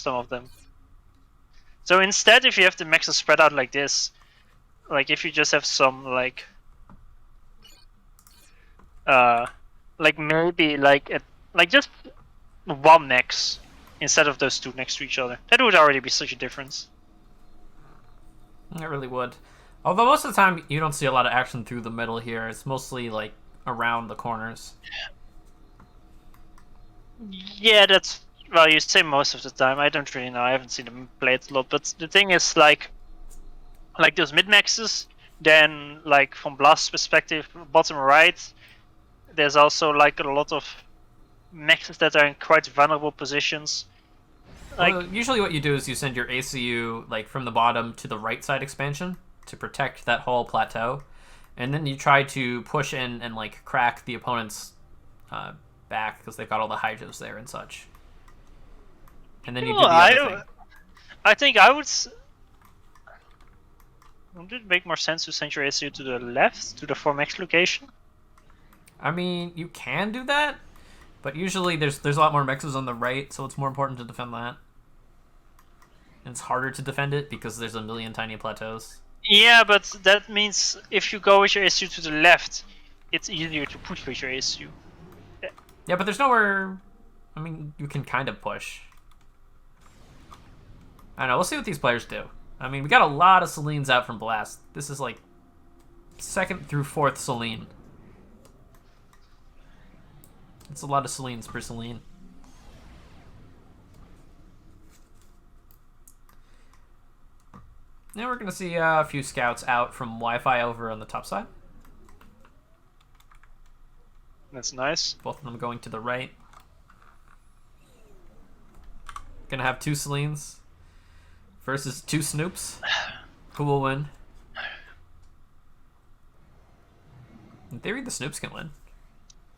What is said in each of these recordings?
some of them. So instead, if you have the mexes spread out like this, like if you just have some like maybe like just one mex instead of those two next to each other, that would already be such a difference. It really would. Although most of the time you don't see a lot of action through the middle here. It's mostly like around the corners. Yeah, that's, well, you say most of the time. I don't really know. I haven't seen them play it a lot. But the thing is, like those mid maxes, then like from Blast's perspective, bottom right, there's also like a lot of maxes that are in quite vulnerable positions. Like, well, usually what you do is you send your ACU like from the bottom to the right side expansion to protect that whole plateau, and then you try to push in and like crack the opponent's back because they've got all the hydros there and such. And then you do the other thing. I think I would. Would it make more sense to send your ACU to the left, to the 4max location? I mean, you can do that, but usually there's a lot more mexes on the right, so it's more important to defend that. And it's harder to defend it because there's a million tiny plateaus. Yeah, but that means if you go with your ACU to the left, it's easier to push with your ACU. Yeah, but there's nowhere. I mean, you can kind of push. I don't know. We'll see what these players do. I mean, we got a lot of Selines out from Blast. This is like 2nd through 4th Celine. It's a lot of Selines per Celine. Now we're going to see a few scouts out from Wi-Fi over on the top side. That's nice. Both of them going to the right. Gonna have 2 Selines versus 2 Snoops. Who will win? In theory, the Snoops can win.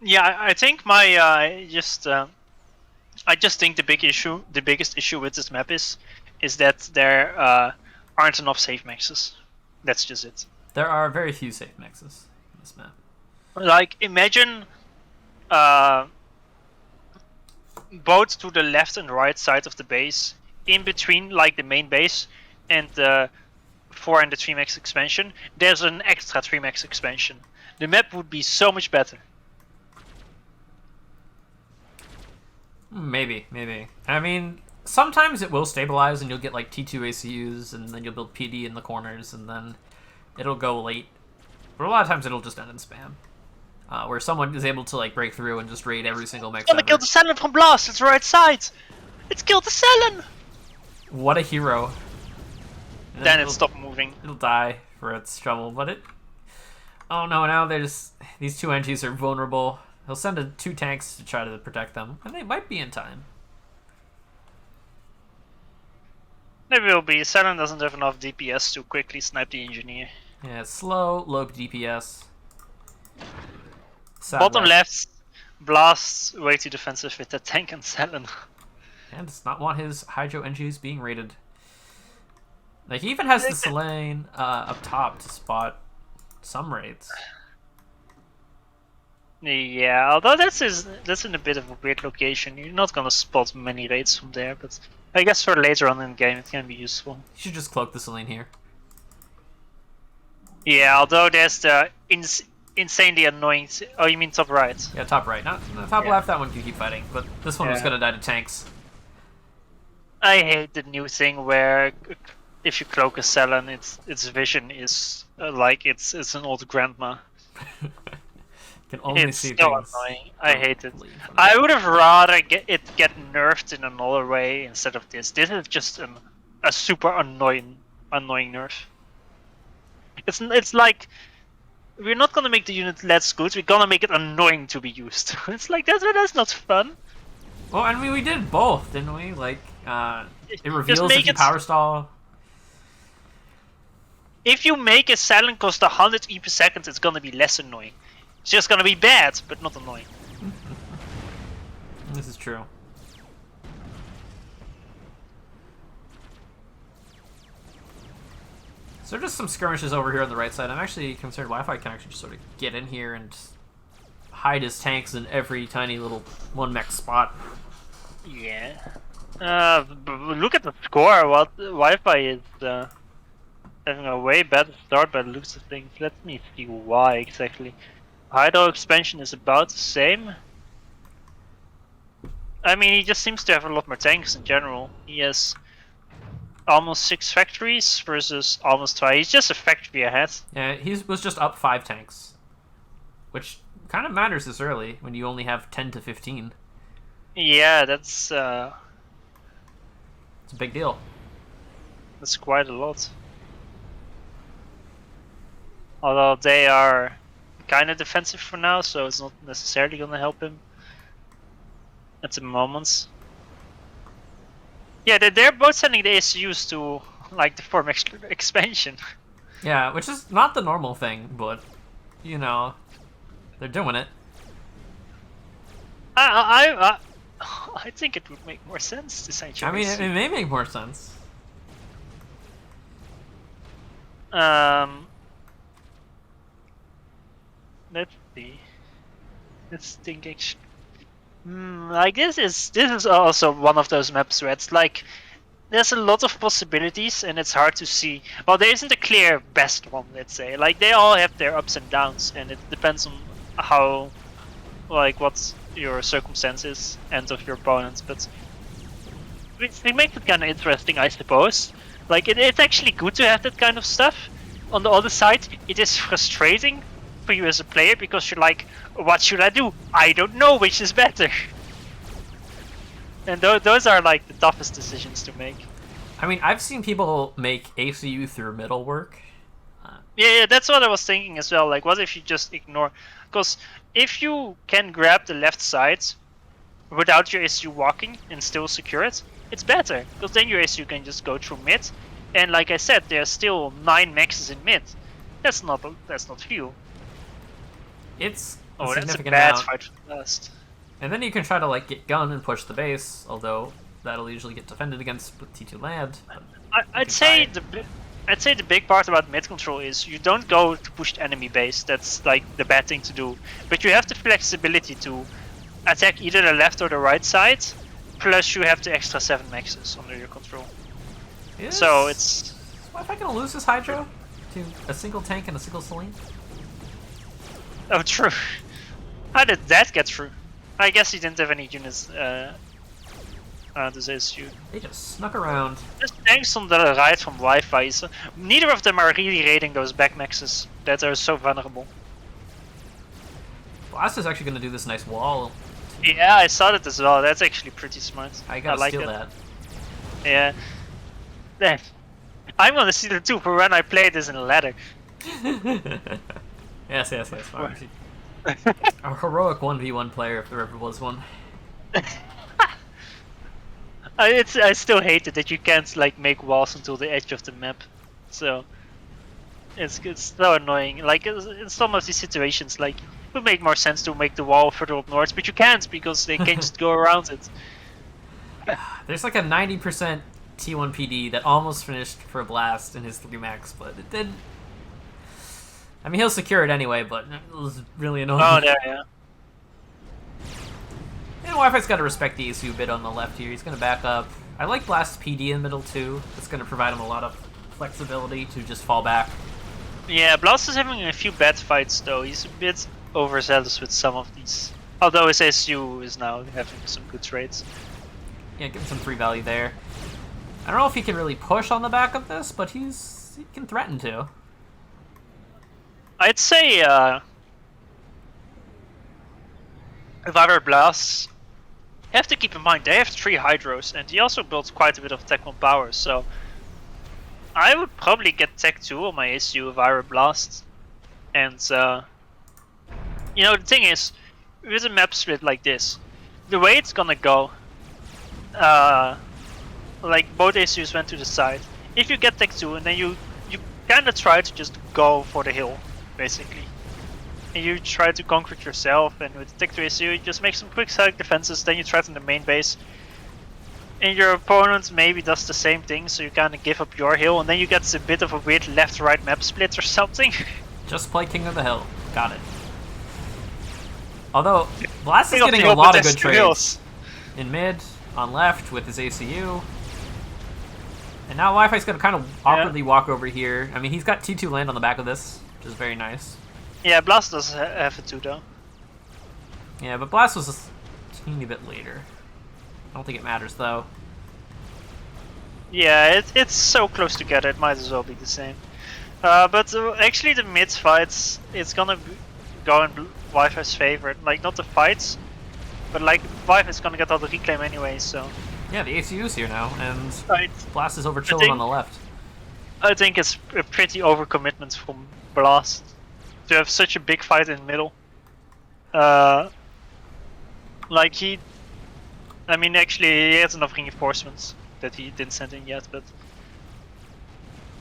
Yeah, I think my I just think the biggest issue with this map is that there aren't enough safe maxes. That's just it. There are very few safe maxes in this map. Like, imagine both to the left and right side of the base, in between like the main base and the 4 and the 3max expansion, there's an extra 3max expansion. The map would be so much better. Maybe. I mean, sometimes it will stabilize and you'll get like T2 ACUs and then you'll build PD in the corners and then it'll go late. But a lot of times it'll just end in spam. Where someone is able to like break through and just raid every single mech. It's gonna kill the Selen from Blast, it's right side! It's killed the Selen! What a hero. And then it stopped moving. It'll die for its trouble, but it... Oh no, now there's... These 2 NGs are vulnerable. He'll send 2 tanks to try to protect them, and they might be in time. They will be. Selen doesn't have enough DPS to quickly snipe the engineer. Yeah, it's slow, low DPS. Bottom left, Blast way too defensive with the tank and Selen. And does not want his Hydro NGs being raided. Like, he even has the Selene up top to spot some raids. Yeah, although that's in a bit of a weird location. You're not gonna spot many raids from there, but I guess for later on in the game it can be useful. You should just cloak the Selene here. Yeah, although there's the insanely annoying... Oh, you mean top right? Yeah, top right. Not top left, that one can keep fighting, but this one was gonna die to tanks. I hate the new thing where if you cloak a Selen, its vision is like it's an old grandma. Can only it's see so things. Annoying. I hate it. I would have rather get nerfed in another way instead of this. This is just a super annoying nerf. It's like we're not gonna make the unit less good. We're gonna make it annoying to be used. It's like that's not fun. Well, I mean, we did both, didn't we? Like, it reveals if you power stall. If you make a Selen cost 100 E per second, it's gonna be less annoying. It's just gonna be bad, but not annoying. This is true. So just some skirmishes over here on the right side. I'm actually concerned Wi-Fi can actually just sort of get in here and hide his tanks in every tiny little 1 mech spot. Yeah. Look at the score. What Wi-Fi is having a way better start by the looks of things. Let me see why exactly. Hydro expansion is about the same. I mean, he just seems to have a lot more tanks in general. He has almost 6 factories versus almost 5. He's just a factory ahead. Yeah, he was just up 5 tanks, which kind of matters this early when you only have 10 to 15. Yeah, it's a big deal. That's quite a lot. Although they are kind of defensive for now, so it's not necessarily going to help him at the moment. Yeah, they're both sending the ACUs to like the form expansion. Yeah, which is not the normal thing, but you know, they're doing it. I think it would make more sense to send you. I mean, it may make more sense. Let's see. Let's think. Actually, like this is also one of those maps where it's like there's a lot of possibilities and it's hard to see. Well, there isn't a clear best one. Let's say like they all have their ups and downs, and it depends on how, like, what your circumstances and of your opponents. But it makes it kind of interesting, I suppose. Like it's actually good to have that kind of stuff. On the other side, it is frustrating for you as a player because you're like, what should I do? I don't know which is better. And those are like the toughest decisions to make. I mean, I've seen people make ACU through middle work. Yeah, that's what I was thinking as well. Like, what if you just ignore? Because if you can grab the left side without your ACU walking and still secure it, it's better. Because then your ACU can just go through mid. And like I said, there's still 9 maxes in mid. That's not few. It's a that's a significant bad amount. fight first. And then you can try to like get gun and push the base, although that'll usually get defended against with T2 land. I'd say the big part about mid control is you don't go to push the enemy base. That's like the bad thing to do. But you have the flexibility to attack either the left or the right side. Plus you have the extra 7 maxes under your control. So it's. What if I can lose this Hydro to a single tank and a single Celine? Oh, true. How did that get through? I guess he didn't have any units. This issue. They just snuck around. Just tanks on the right from Wi-Fi. So neither of them are really raiding those back maxes that are so vulnerable. Blast is actually going to do this nice wall. Yeah, I saw that as well. That's actually pretty smart. I gotta like steal that. Yeah. Then I'm gonna steal it too for when I play this in a ladder. Yes. Fine. A heroic 1v1 player if there ever was one. I still hate it that you can't like make walls until the edge of the map. So it's so annoying. Like in some of these situations, like it would make more sense to make the wall further up north, but you can't because they can just go around it. There's like a 90% T1 PD that almost finished for a Blast in his 3 max, but it didn't. I mean, he'll secure it anyway, but it was really annoying. Oh, there, yeah. And Wi-Fi's got to respect the ACU bit on the left here. He's going to back up. I like Blast PD in middle too. It's going to provide him a lot of flexibility to just fall back. Yeah, Blast is having a few bad fights though. He's a bit overzealous with some of these. Although his ACU is now having some good trades. Yeah, give him some free value there. I don't know if he can really push on the back of this, but he can threaten to. I'd say if I were Blast, you have to keep in mind they have 3 Hydros and he also builds quite a bit of Tech 1 power, so I would probably get Tech 2 on my ACU if I were Blast. And you know, the thing is, with a map split like this, the way it's gonna go, like both ACUs went to the side. If you get Tech 2 and then you kind of try to just go for the hill, basically. And you try to conquer it yourself, and with Tech 2 ACU you just make some quick side defenses, then you threaten the main base. And your opponent maybe does the same thing, so you kind of give up your hill, and then you get a bit of a weird left-right map split or something. Just play King of the Hill. Got it. Although, Blast is getting a lot of good trades. In mid, on left with his ACU. And now Wi-Fi's going to kind of awkwardly walk over here. I mean, he's got T2 land on the back of this, which is very nice. Yeah, Blast does have it too, though. Yeah, but Blast was a teeny bit later. I don't think it matters, though. Yeah, it's so close together, it might as well be the same. But actually the mid fights, it's gonna go in Wi-Fi's favor. Like, not the fights, but like, Wi-Fi's gonna get all the reclaim anyway, so... Yeah, the ACU's here now, and right. Blast is over chilling on the left. I think it's a pretty overcommitment from Blast to have such a big fight in the middle. Like I mean, actually, he has enough reinforcements that he didn't send in yet, but...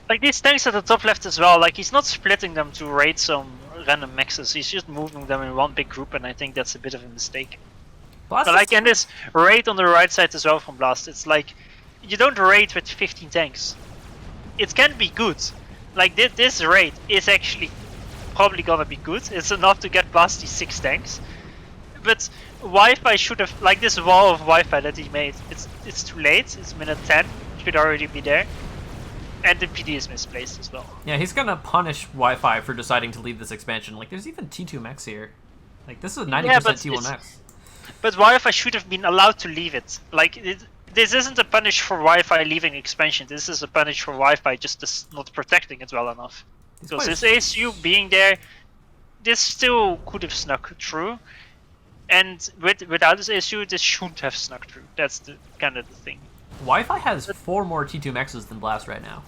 Like, these tanks at the top left as well, like, he's not splitting them to raid some random mexes, he's just moving them in one big group, and I think that's a bit of a mistake. Blast But like, and this raid on the right side as well from Blast, it's like, you don't raid with 15 tanks. It can be good. Like, this raid is actually probably gonna be good, it's enough to get past these 6 tanks. But Wi-Fi should have, like this wall of Wi-Fi that he made, it's too late, it's minute 10, should already be there. And the PD is misplaced as well. Yeah, he's gonna punish Wi-Fi for deciding to leave this expansion. Like, there's even T2 mechs here. Like, this is a 90% T1 mechs. But Wi-Fi should have been allowed to leave it. Like, this isn't a punish for Wi-Fi leaving expansion, this is a punish for Wi-Fi just not protecting it well enough. Because this ASU being there, this still could have snuck through. And without this ASU, this shouldn't have snuck through. That's the kind of the thing. Wi-Fi has 4 more T2 mexes than Blast right now.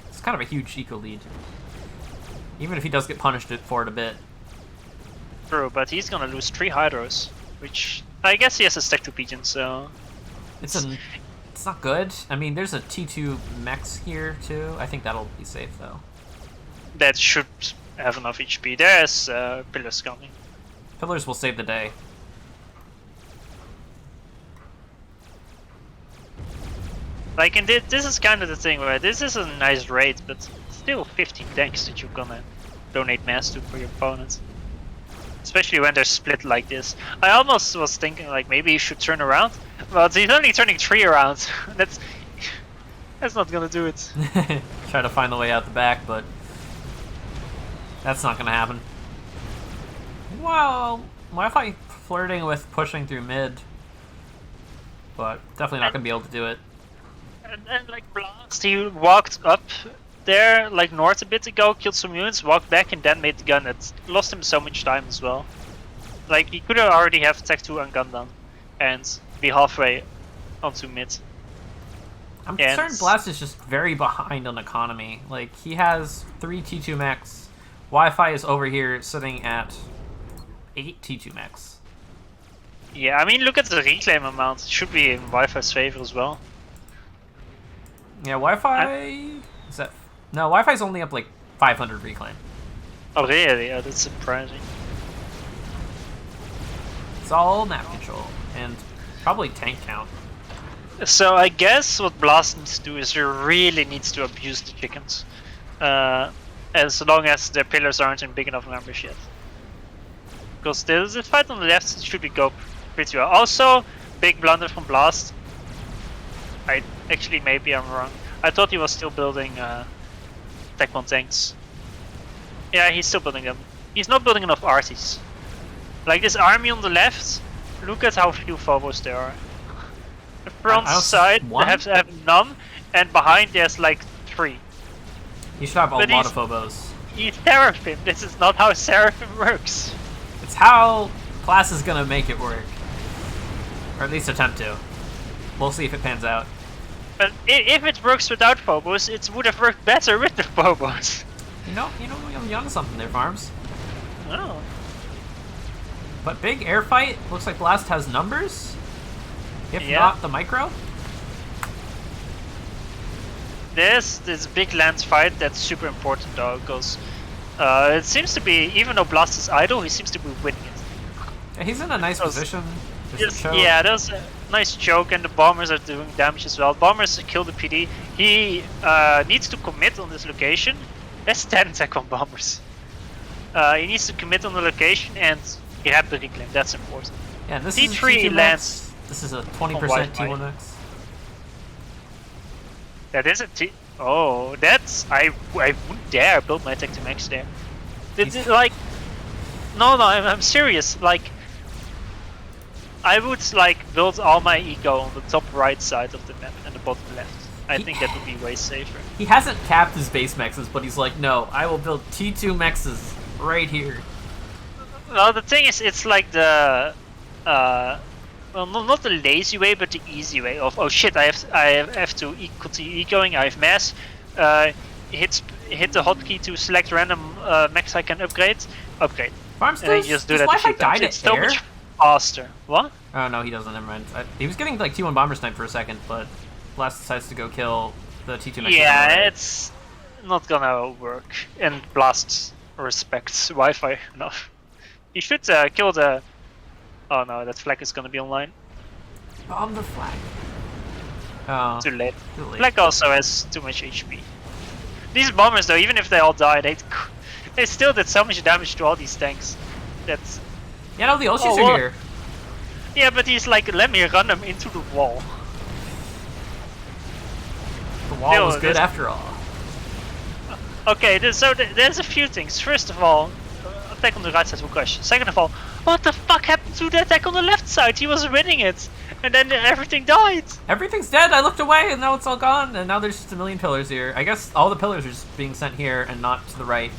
It's kind of a huge eco lead. Even if he does get punished for it a bit. True, but he's gonna lose 3 Hydros, which I guess he has a stack to Pigeon, so... It's not good. I mean, there's a T2 mex here too. I think that'll be safe though. That should have enough HP. There's Pillars coming. Pillars will save the day. Like, and this is kind of the thing where this is a nice raid, but still 15 tanks that you're gonna donate mass to for your opponents. Especially when they're split like this. I almost was thinking like maybe he should turn around, but he's only turning 3 around. that's not gonna do it. Try to find the way out the back, but that's not gonna happen. Well, Wi-Fi flirting with pushing through mid, but definitely not gonna be able to do it. And then like Blast, he walked up there like north a bit ago, killed some units, walked back and then made the gun. It lost him so much time as well. Like, he could have already have Tech 2 and gun done and be halfway onto mid. I'm concerned Blast is just very behind on economy. Like, he has 3 T2 mechs. Wi-Fi is over here sitting at 8 T2 mechs. Yeah, I mean, look at the reclaim amount. It should be in Wi-Fi's favor as well. Yeah, Wi-Fi... Is that... No, Wi-Fi's only up like 500 reclaim. Oh really? Oh, that's surprising. It's all map control, and probably tank count. So I guess what Blast needs to do is he really needs to abuse the chickens. As long as their pillars aren't in big enough numbers yet. Because the fight on the left should be go pretty well. Also, big blunder from Blast. Actually, maybe I'm wrong. I thought he was still building Tech 1 tanks. Yeah, he's still building them. He's not building enough arties. Like this army on the left, look at how few phobos there are. The front side they have none, and behind there's like 3. You should have a lot of phobos. He's Seraphim. This is not how Seraphim works. It's how class is gonna make it work. Or at least attempt to. We'll see if it pans out. But if it works without phobos, it would have worked better with the phobos. You know, you're onto something there, Farms. Oh. But big air fight. Looks like Blast has numbers. If not the micro. This big land fight that's super important though, because it seems to be, even though Blast is idle, he seems to be winning it. Yeah, he's in a nice position. Yeah, there's a nice choke, and the bombers are doing damage as well. Bombers kill the PD. He needs to commit on this location. That's 10 attack on bombers. He needs to commit on the location and grab the reclaim. That's important. Yeah, this T3 lands This is a on 20% Wi-Fi. T1 max. That is a T. Oh, that's I wouldn't dare build my tech to max there. It's like no, I'm serious. Like I would like build all my eco on the top right side of the map and the bottom left. I think that would be way safer. He hasn't capped his base maxes, but he's like, no, I will build T2 maxes right here. Well, the thing is, it's like the well, not the lazy way, but the easy way of oh shit, I have to continue ecoing. I have mass. Hit the hotkey to select random max I can upgrade. Farms, And then you just do that. Wi-Fi die It's to so air? much faster. What? Oh no, he doesn't. Never mind. He was getting like T1 bomber snipe for a second, but Blast decides to go kill the T2 maxes. Yeah, it's not gonna work. And Blast respects Wi-Fi enough. You should kill the. Oh no, that flag is gonna be online. Bomb the flag. Oh, Too late. too late. Flag also has too much HP. These bombers though, even if they all die, they still did so much damage to all these tanks. That's Yeah, no, the Olshis Oh, are what? here. yeah, but he's like, let me run them into the wall. The wall No, was good there's- after all. Okay, there's a few things. First of all, attack on the right side will crash. Second of all, what the fuck happened to the attack on the left side? He was winning it, and then everything died. Everything's dead. I looked away, and now it's all gone. And now there's just a million pillars here. I guess all the pillars are just being sent here and not to the right.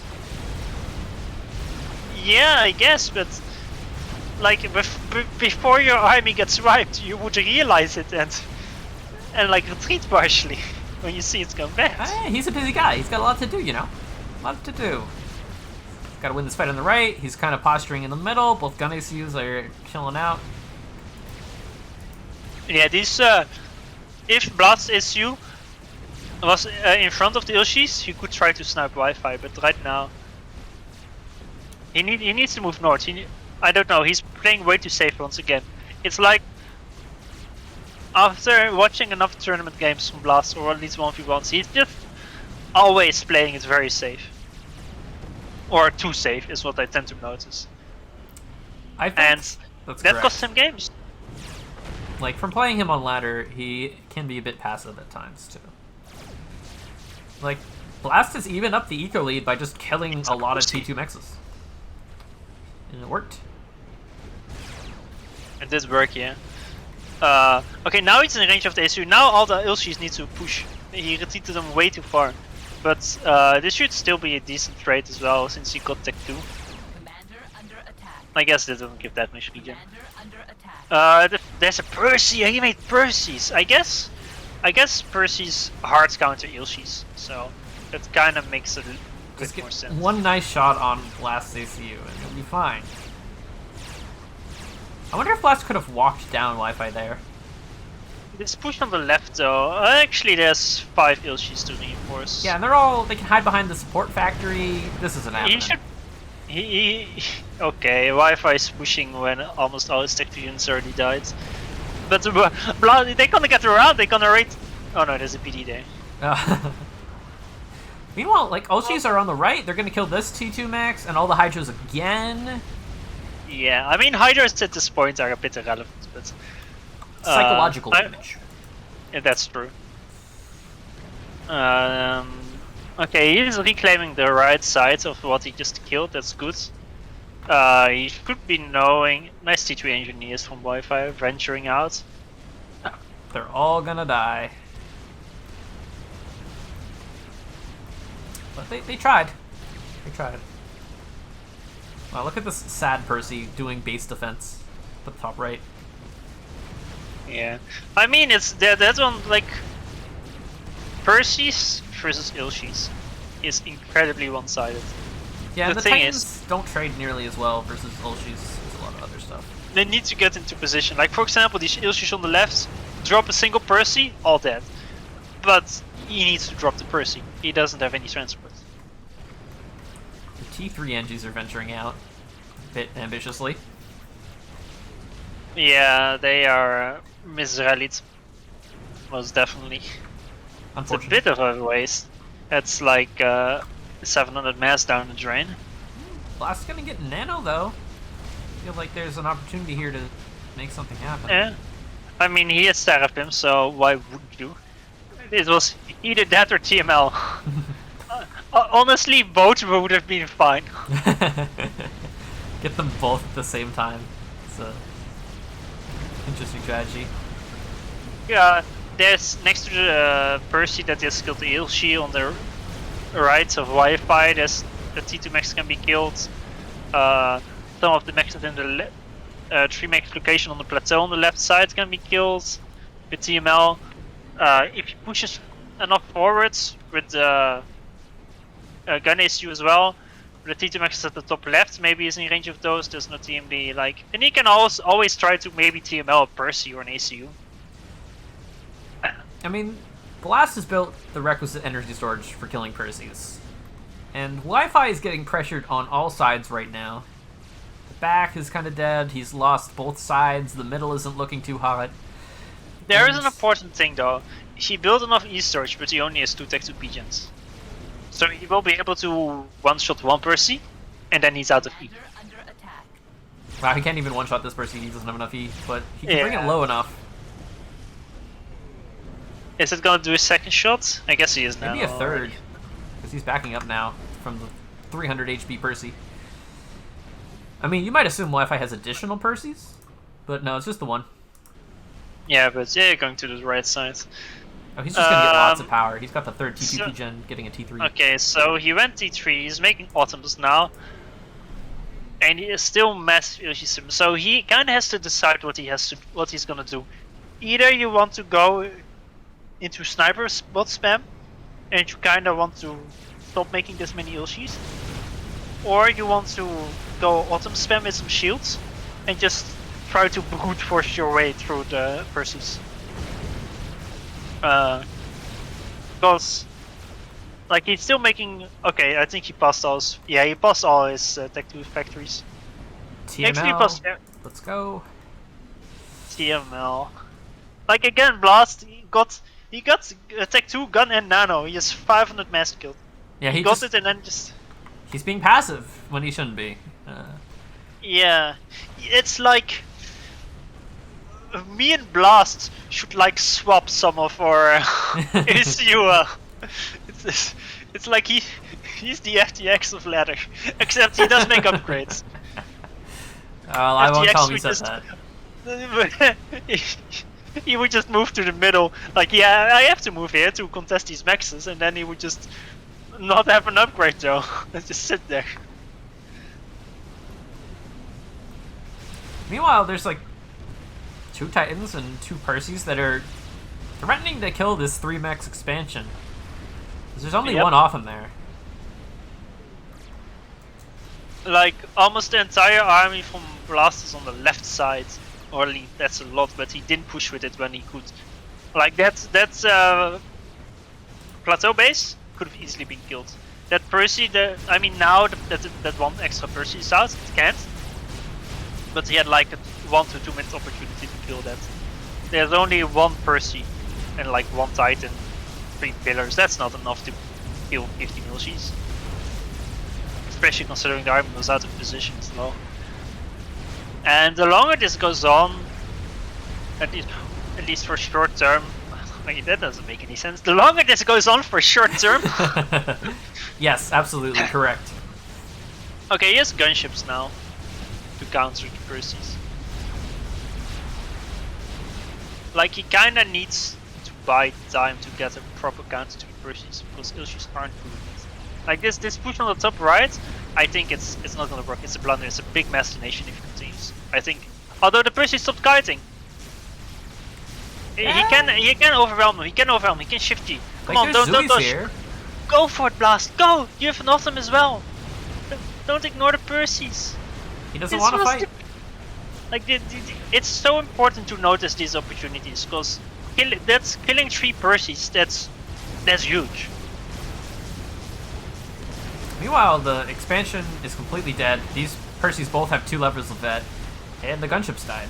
Yeah, I guess, but like before your army gets wiped, you would realize it and like retreat partially when you see it's gone bad. Hey, he's a busy guy. He's got a lot to do, you know. A lot to do. Got to win this fight on the right. He's kind of posturing in the middle. Both gun ACUs are chilling out. Yeah, these if Blast SU was in front of the Ilshis, he could try to snipe Wi-Fi, but right now he needs to move north. I don't know. He's playing way too safe once again. It's like after watching enough tournament games from Blast, or at least 1v1s, he's just always playing it very safe. Or too safe is what I tend to notice. I think And that's that correct. costs him games. Like, from playing him on ladder, he can be a bit passive at times, too. Like, Blast has evened up the eco lead by just killing a lot of T2 mexes. And it worked. It did work, yeah. Okay, now he's in range of the SU. Now all the Ilshis need to push. He retreated them way too far. But this should still be a decent trade as well, since he got Tech 2. Commander under attack. I guess they don't give that much regen. Commander under attack. There's a Percy. He made Percy's. I guess Percy's hard counter Ilshis. So that kind of makes a Just bit more get sense. one nice shot on Blast's ACU, and he'll be fine. I wonder if Blast could have walked down Wi-Fi there. This push on the left though. Actually, there's 5 Ilshis to reinforce. Yeah, and they can hide behind the support factory. This isn't happening. He should. Okay, Wi-Fi is pushing when almost all his tech units already died. But they're gonna get around. They're gonna raid. Oh no, there's a PD there. Meanwhile, like, Olshis are on the right. They're gonna kill this T2 max and all the Hydras again. Yeah, I mean Hydras at this point are a bit irrelevant, but Psychological damage. yeah, that's true. Okay, he's reclaiming the right side of what he just killed. That's good. He should be knowing. Nice T3 engineers from Wi-Fi venturing out. They're all gonna die. But they tried. They tried. Wow, look at this sad Percy doing base defense at the top right. Yeah, I mean it's that one like Percy's versus Ilshis is incredibly one-sided. Yeah, The the thing Titans don't trade nearly as well versus Olshis as a lot of other stuff. They need to get into position. Like for example, these Ilshis on the left drop a single Percy, all dead. But he needs to drop the Percy. He doesn't have any transport. The T3 NGs are venturing out a bit ambitiously. Yeah, they are misrallied. Most definitely. It's a Unfortunately. bit of a waste. That's like 700 mass down the drain. Blast's gonna get nano though. I feel like there's an opportunity here to make something happen. Yeah. I mean, he is Seraphim, so why wouldn't you? It was either that or TML. Honestly, both would have been fine. Get them both at the same time. It's a interesting strategy. Yeah, there's next to the Percy that is killed the Ilshi on the right of Wi-Fi. There's the T2 Max can be killed. Some of the maxes in the 3 max location on the plateau on the left side can be killed with TML. If he pushes enough forwards with the gun issue as well, the T2 Max is at the top left, maybe he's in range of those. There's no TMD, like, and he can always try to maybe TML a Percy or an ACU. I mean, Blast has built the requisite energy storage for killing Perseus. And Wi-Fi is getting pressured on all sides right now. The back is kind of dead, he's lost both sides, the middle isn't looking too hot. There is an important thing though. He built enough E-storage, but he only has 2 Tech 2 pigeons. So he will be able to one-shot one Percy, and then he's out of E. Commander under attack. Wow, he can't even one-shot this Percy, he doesn't have enough E, but he can bring it Yeah. low enough. Is it gonna do a second shot? I guess he is now. Maybe a third, because he's backing up now from the 300 HP Percy. I mean, you might assume Wi-Fi has additional Percys, but no, it's just the one. Yeah, but yeah, going to the right side. Oh, he's just gonna get lots of power. He's got the third T2 so- gen, getting a T3. Okay, so he went T3, he's making Autumns now. And he is still massive Ilshi sim, so he kinda has to decide what he's gonna do. Either you want to go into sniper spot spam, and you kinda want to stop making this many Ilshis. Or you want to go Autumn spam with some shields, and just try to brute force your way through the Perseus. Because, like, he's still making. Okay, I think he passed all his. Yeah, he passed all his Tech 2 factories. Actually, he passed Let's go. TML. Like, again, Blast, he got Tech 2 gun and nano. He has 500 mass killed. Yeah, He got it and then just. He's being passive when he shouldn't be. Yeah, it's like me and Blast should like swap some of our issue. It's like he's the FTX of ladder, except he does make upgrades. Well, I won't FTX tell him he would said just- that. He would just move to the middle, like, yeah, I have to move here to contest these maxes, and then he would just not have an upgrade though, and just sit there. Meanwhile, there's like 2 Titans and 2 Percys that are threatening to kill this 3-max expansion. 'Cause there's only Yep. one off him there. Like, almost the entire army from Blast is on the left side. Or at least that's a lot, but he didn't push with it when he could. Like, that's plateau base could have easily been killed. That Percy, I mean, now that one extra Percy is out, it can't. But he had like a 1 to 2 minute opportunity to kill that. There's only one Percy and like 1 Titan, 3 pillars. That's not enough to kill 50 Milshies. Especially considering the army was out of position as well. And the longer this goes on, at least for short term, like, that doesn't make any sense. The longer this goes on for short term, Yes, absolutely correct. okay, he has gunships now to counter the Perseus. Like, he kinda needs to buy time to get a proper counter to the Perseus because Ilshis aren't good at it. Like this push on the top right, I think it's not gonna work. It's a blunder. It's a big mass donation if it continues. I think. Although the Percy stopped kiting. He can overwhelm him. He can overwhelm. He can shift you. Come Like, on, there's don't Zui's here. go for it, Blast. Go. You have an Autumn as well. Don't ignore the Perseus. He doesn't This want to was fight. Like it's so important to notice these opportunities because killing 3 Perseus. That's huge. Meanwhile, the expansion is completely dead. These Percys both have 2 levels of vet, and the gunships died.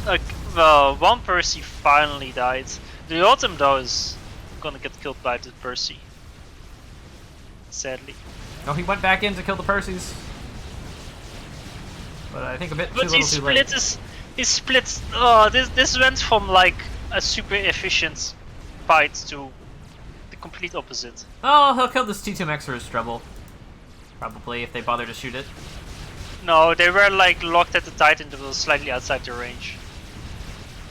Like, well, 1 Percy finally died. The Autumn though is gonna get killed by the Percy. Sadly. Oh, he went back in to kill the Percys. But I think a bit too But he little too late. He splits. Oh, this went from like a super efficient fight to the complete opposite. Oh, he'll kill this T2 Max for his trouble. Probably, if they bother to shoot it. No, they were like locked at the Titan that was slightly outside the range.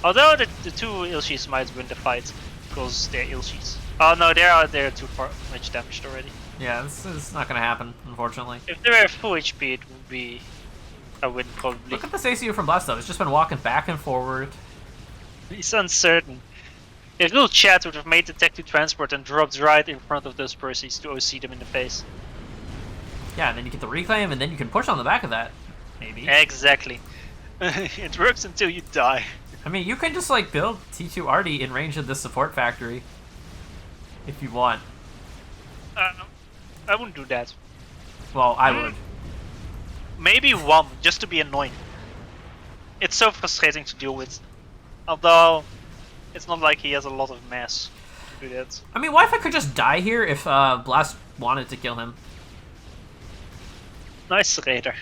Although the two Ilshis might win the fight because they're Ilshis. Oh no, they're too far much damaged already. Yeah, this is not gonna happen, unfortunately. If they were full HP, it would be a win probably. Look at this ACU from Blast though. It's just been walking back and forward. He's uncertain. If little chat would have made the tech to transport and dropped right in front of those Percies to OC them in the face. Yeah, and then you get the reclaim, and then you can push on the back of that. Maybe. Exactly. It works until you die. I mean, you can just like build T2 Artie in range of this support factory. If you want. I wouldn't do that. Well, I would. Maybe one, just to be annoying. It's so frustrating to deal with. Although, it's not like he has a lot of mass to do that. I mean, Wi-Fi could just die here if Blast wanted to kill him. Nice Raider.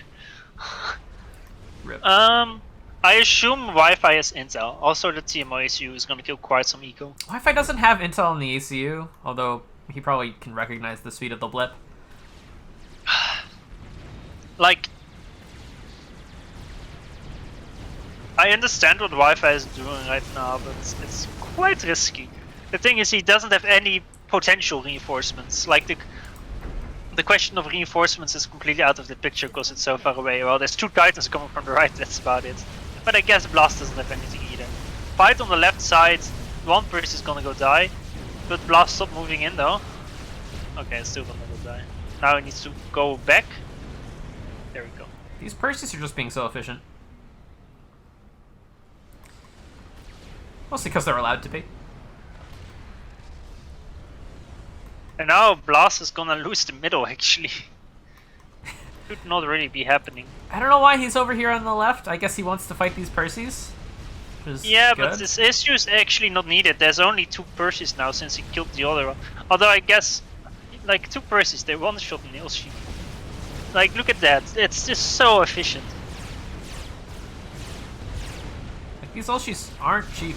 Rip. I assume Wi-Fi has intel. Also, the TMO ACU is gonna kill quite some eco. Wi-Fi doesn't have intel on the ACU, although he probably can recognize the speed of the blip. Like, I understand what Wi-Fi is doing right now, but it's quite risky. The thing is, he doesn't have any potential reinforcements. Like the question of reinforcements is completely out of the picture because it's so far away. Well, there's two Titans coming from the right, that's about it. But I guess Blast doesn't have anything either. Fight on the left side, one person is gonna go die. But Blast stop moving in though. Okay, it's still gonna go die. Now he needs to go back. There we go. These Perseus are just being so efficient. Mostly because they're allowed to be. And now Blast is gonna lose the middle actually. Should not really be happening. I don't know why he's over here on the left. I guess he wants to fight these Perseus. Yeah, good. but this issue is actually not needed. There's only two Perseus now since he killed the other one. Although I guess, like, two Perseus, they one-shot an Ilshi. Like, look at that. It's just so efficient. Like, these Ulshis aren't cheap.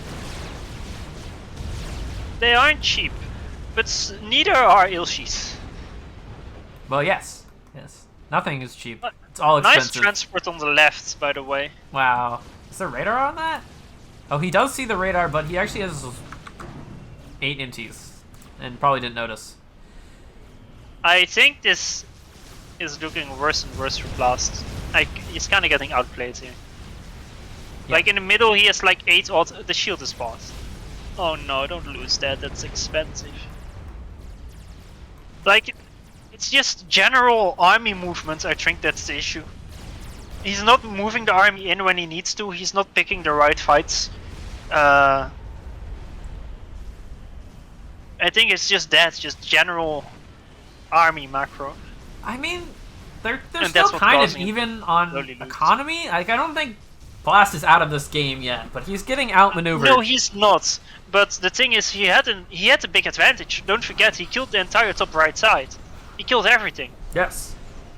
They aren't cheap, but neither are Ilshis. Well, yes. Yes. Nothing is cheap. It's all expensive. Nice transport on the left, by the way. Wow. Is there radar on that? Oh, he does see the radar, but he actually has 8 MTs. And probably didn't notice. I think this is looking worse and worse for Blast. Like, he's kind of getting outplayed here. Yeah. Like, in the middle, he has like 8 odd. The shield is paused. Oh no, don't lose that. That's expensive. Like, it's just general army movement. I think that's the issue. He's not moving the army in when he needs to. He's not picking the right fights. I think it's just that, just general army macro. I mean, they're And still that's what kind of causing it even to on slowly lose. economy. Like, I don't think Blast is out of this game yet, but he's getting outmaneuvered. No, he's not. But the thing is, he had a big advantage. Don't forget, he killed the entire top right side. He killed everything. Yes.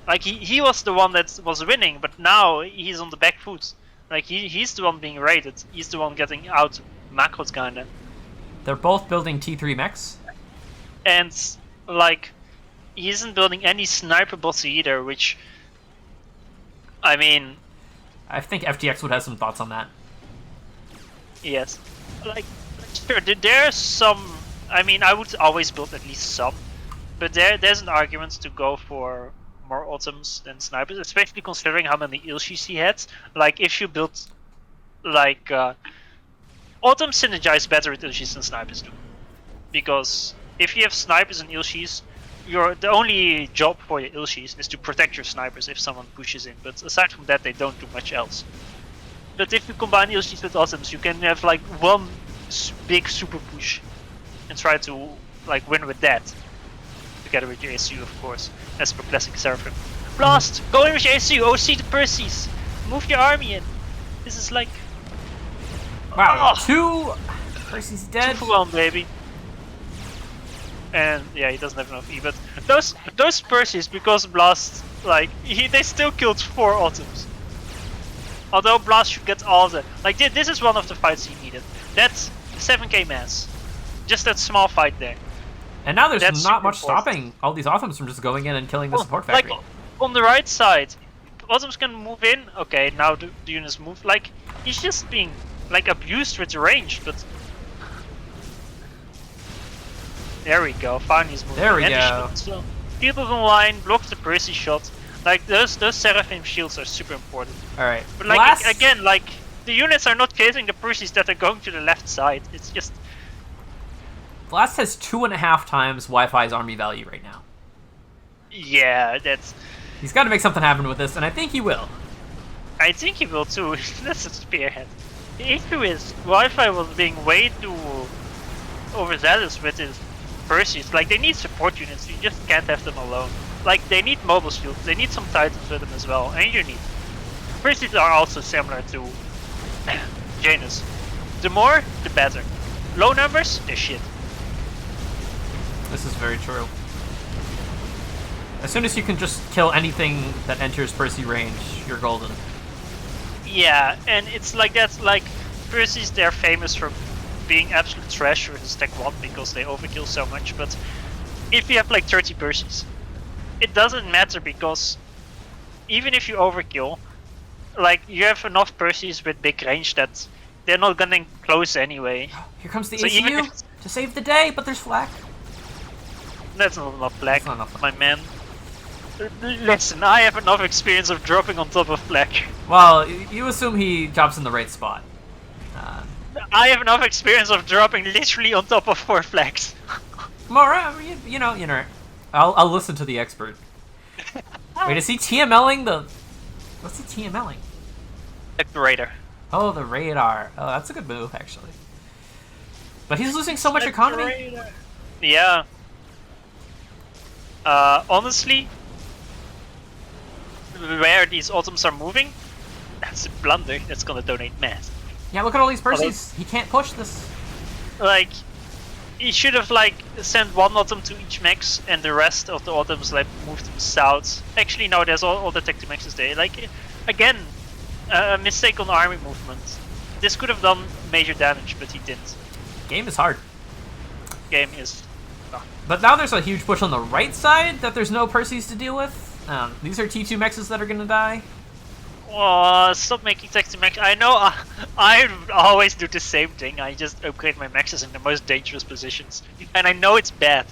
Like, he was the one that was winning, but now he's on the back foot. Like, he's the one being raided. He's the one getting out macros kinda. They're both building T3 mechs. And, like, he isn't building any sniper bots either, which, I mean, I think FTX would have some thoughts on that. yes. Like, sure, there's some, I mean, I would always build at least some, but there's an argument to go for more autumns than snipers, especially considering how many Ilshis he had. Like, if you build, like, autumns synergize better with Ilshis than snipers do. Because if you have snipers and Ilshis, the only job for your Ilshis is to protect your snipers if someone pushes in, but aside from that they don't do much else. But if you combine Ilshis with autumns, you can have like one big super push and try to like win with that. Together with your ACU, of course, as per classic Seraphim. Blast! Go in with your ACU, OC the Perseus! Move your army in! This is like... Wow, Oh! 2 Perseus dead. 2 for 1, baby. And yeah, he doesn't have enough E, but those Perseus, because Blast, like, they still killed 4 autumns. Although Blast should get all the... Like, this is one of the fights he needed. That's 7k mass. Just that small fight there. And now there's That's not super much important. stopping all these Autumns from just going in and killing the support factory. Like, on the right side, Autumn's can move in. Okay, now the units move. Like, he's just being, like, abused with the range, but... There we go, finally he's moving. There we and go. So, people in line, block the Percy shot. Like, those Seraphim shields are super important. Alright. But, like, again, like, the units are not catering the Percys that are going to the left side. It's just... Blast has 2.5 times Wi-Fi's army value right now. Yeah, that's... He's got to make something happen with this, and I think he will. I think he will too. That's a spearhead. The issue is, Wi-Fi was being way too overzealous with his Percys. Like, they need support units, you just can't have them alone. Like, they need mobile shields, they need some titans with them as well, and you need... Percys are also similar to Janus. The more, the better. Low numbers, they're shit. This is very true. As soon as you can just kill anything that enters Percy range, you're golden. Yeah, and it's like that's like Percys, they're famous for being absolute trash versus Tech 1 because they overkill so much, but if you have like 30 Percys, it doesn't matter because even if you overkill, like you have enough Percys with big range that they're not getting close anyway. Here comes the So even ACU to save the day, but there's flak. That's not enough black, That's not enough my man. Listen, I have enough experience of dropping on top of black. Well, you assume he drops in the right spot. I have enough experience of dropping literally on top of 4 flags. More, you know. I'll listen to the expert. Wait, is he TMLing the... What's he TMLing? Accelerator. Oh, the radar. Oh, that's a good move, actually. But he's losing so much economy. Yeah. Honestly, where these autumns are moving, that's a blunder. That's gonna donate mass. Yeah, look at all these Percys. He can't push this. Like, he should have like sent one autumn to each max, and the rest of the autumns like moved them south. Actually, no, there's all the tech to maxes there. Like, again, a mistake on army movement. This could have done major damage, but he didn't. Game is hard. Game is. But now there's a huge push on the right side that there's no Percys to deal with. These are T2 mexes that are gonna die. Oh, stop making tech to max. I know I always do the same thing. I just upgrade my maxes in the most dangerous positions. And I know it's bad.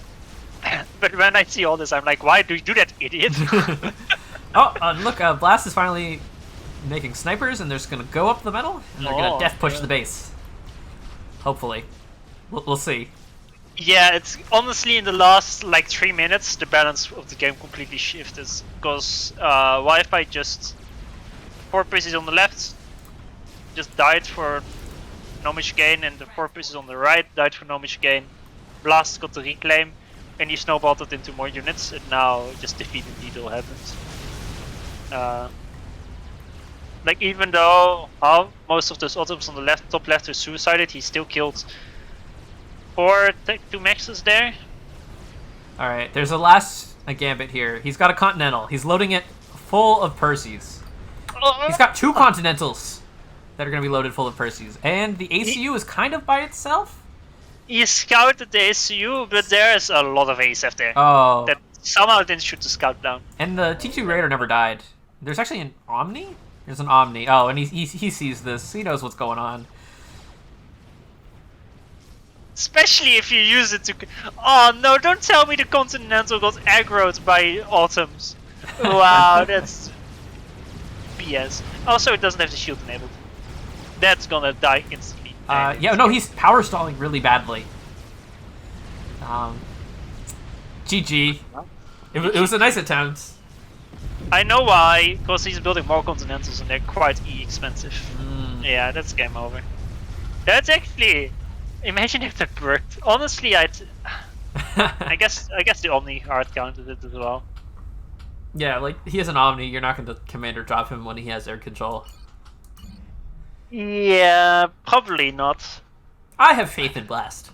But when I see all this, I'm like, why do you do that, idiot? Look, Blast is finally making snipers, and they're just gonna go up the middle, and they're gonna death push the base. Hopefully. We'll see. Yeah, it's honestly in the last like 3 minutes, the balance of the game completely shifted. Because Wi-Fi just... 4 pieces on the left just died for no much gain, and the 4 pieces on the right died for no much gain. Blast got the reclaim, and he snowballed it into more units, and now just defeated Needle happened. Like, even though most of those autumns on the top left are suicided, he still killed 4 2 maxes there. Alright, there's a last gambit here. He's got a Continental. He's loading it full of Percys. He's got 2 Continentals that are going to be loaded full of Percys. And the ACU is kind of by itself? He scouted the ACU, but there's a lot of ASF there. Oh. That somehow didn't shoot the scout down. And the T2 Raider never died. There's actually an Omni? There's an Omni. Oh, and he sees this. He knows what's going on. Especially if you use it to... Oh no, don't tell me the Continental got aggroed by Autumns. Wow, that's... BS. Also, it doesn't have the shield enabled. That's gonna die instantly. Yeah, no, he's power stalling really badly. GG. It was a nice attempt. I know why, because he's building more Continentals and they're quite expensive. Yeah, that's game over. That's actually... Imagine if that worked. Honestly, I guess the Omni hard counted it as well. Yeah, like, he has an Omni, you're not going to commander drop him when he has air control. Yeah, probably not. I have faith in Blast.